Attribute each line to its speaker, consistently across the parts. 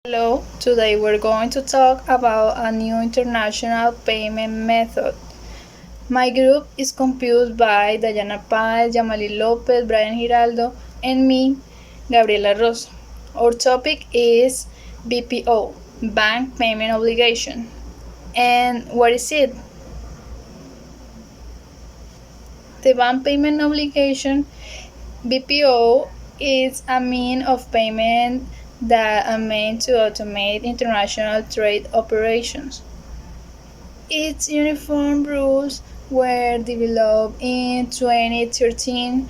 Speaker 1: Hello, today we're going to talk about a new international payment method. My group is composed by Dayana Paez, Yamalith Lopez, Brayan Giraldo, and me, Gabriela Rozo. Our topic is BPO, Bank Payment Obligation. And what is it? The Bank Payment Obligation BPO is a mean of payment that are meant to automate international trade operations. Its uniform rules were developed in 2013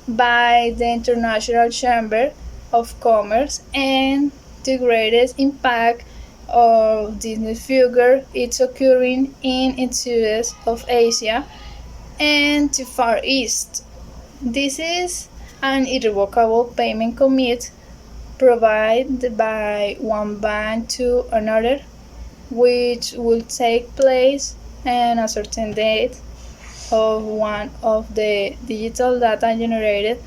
Speaker 1: by the International Chamber of Commerce, and the greatest impact of this figure is occurring in interiors of Asia and the Far East. This is an irrevocable payment commit provided by one bank to another, which will take place on a certain date of one of the digital data generated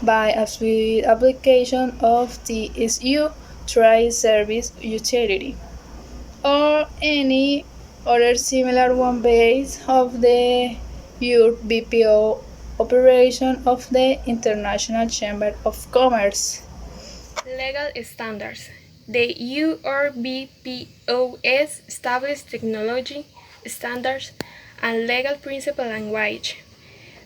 Speaker 1: by a Swift application of TSU Trade Service Utility or any other similar one based of the your BPO operation of the International Chamber of Commerce.
Speaker 2: Legal standards. The URBPOS establishes technology standards and legal principle language.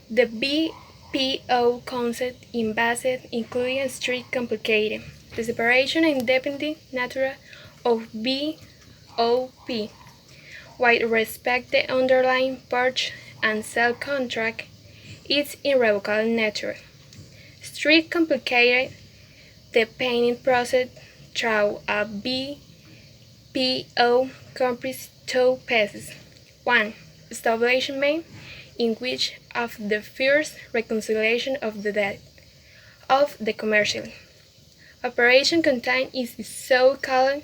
Speaker 2: The BPO concept in based including strict complicated. The separation and independent nature of BOP, while respect the underlying purchase and sell contract, is irrevocable nature. Strict complicated the payment process through a BPO comprises two phases. 1. Establishment, in which of the first reconciliation of the debt of the commercial operation contained is so-called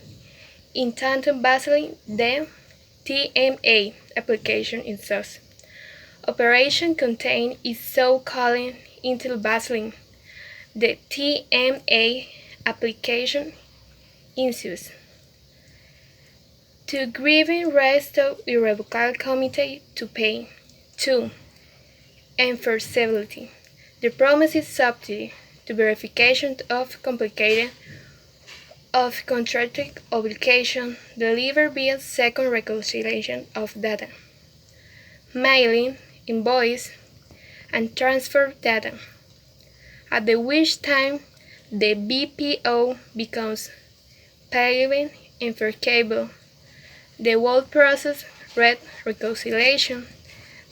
Speaker 2: in tandem basically the TMA application itself. Operation contained is so-called until bustling. The TMA application ensues. To grieving rest of irrevocable committee to pay. 2. Enforceability. The promise is subject to verification of complicated of contractual obligation delivered via second reconciliation of data, mailing, invoice, and transfer data, at the which time the BPO becomes payable and enforceable. The whole process read reconciliation,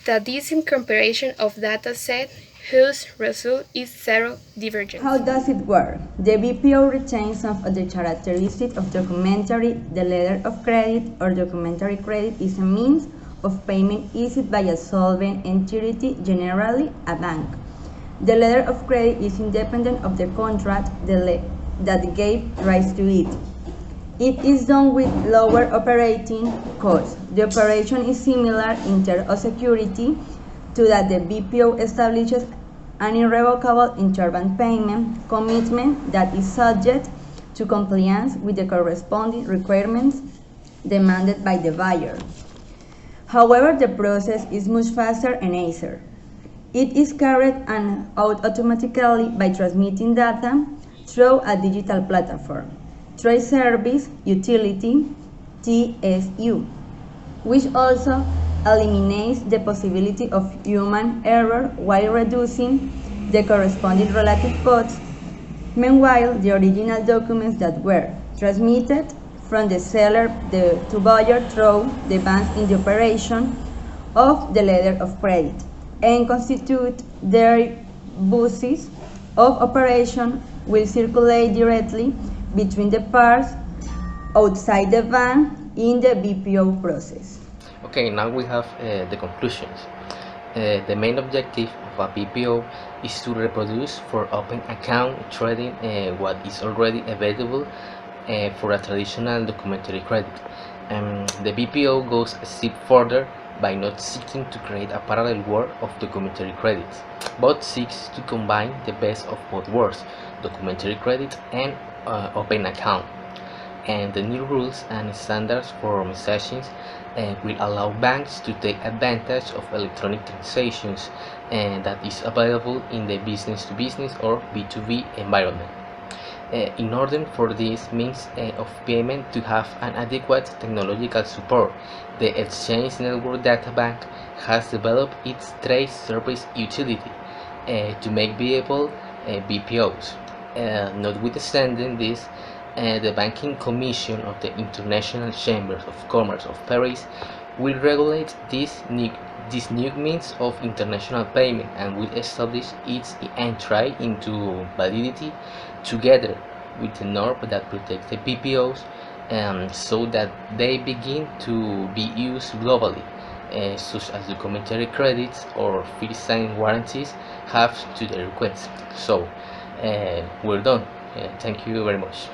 Speaker 2: that is incorporation of data set whose result is zero divergence.
Speaker 3: How does it work? The BPO retains some of the characteristics of documentary. The letter of credit or documentary credit is a means of payment issued by a solvent entity, generally a bank. The letter of credit is independent of the contract that gave rise to it. It is done with lower operating costs. The operation is similar in terms of security to that the BPO establishes an irrevocable interbank payment commitment that is subject to compliance with the corresponding requirements demanded by the buyer. However, the process is much faster and easier. It is carried out automatically by transmitting data through a digital platform, Trade Service Utility (TSU), which also eliminates the possibility of human error while reducing the corresponding relative costs. Meanwhile, the original documents that were transmitted from the seller to buyer through the bank in the operation of the letter of credit and constitute their basis of operation will circulate directly between the parts outside the bank in the BPO process.
Speaker 4: Okay, now we have the conclusions. The main objective of a BPO is to reproduce for open account trading what is already available for a traditional documentary credit. The BPO goes a step further by not seeking to create a parallel world of documentary credits, but seeks to combine the best of both worlds, documentary credit and open account. and the new rules and standards for messaging will allow banks to take advantage of electronic transactions that is available in the business-to-business or B2B environment. In order for these means of payment to have an adequate technological support, the Exchange Network Data Bank has developed its trade service utility to make viable BPOs. Notwithstanding this, the Banking Commission of the International Chambers of Commerce of Paris will regulate this new means of international payment and will establish its entry into validity together with the norm that protects the BPOs so that they begin to be used globally, such as documentary credits or first-time warranties have to the request. So we're done. Thank you very much.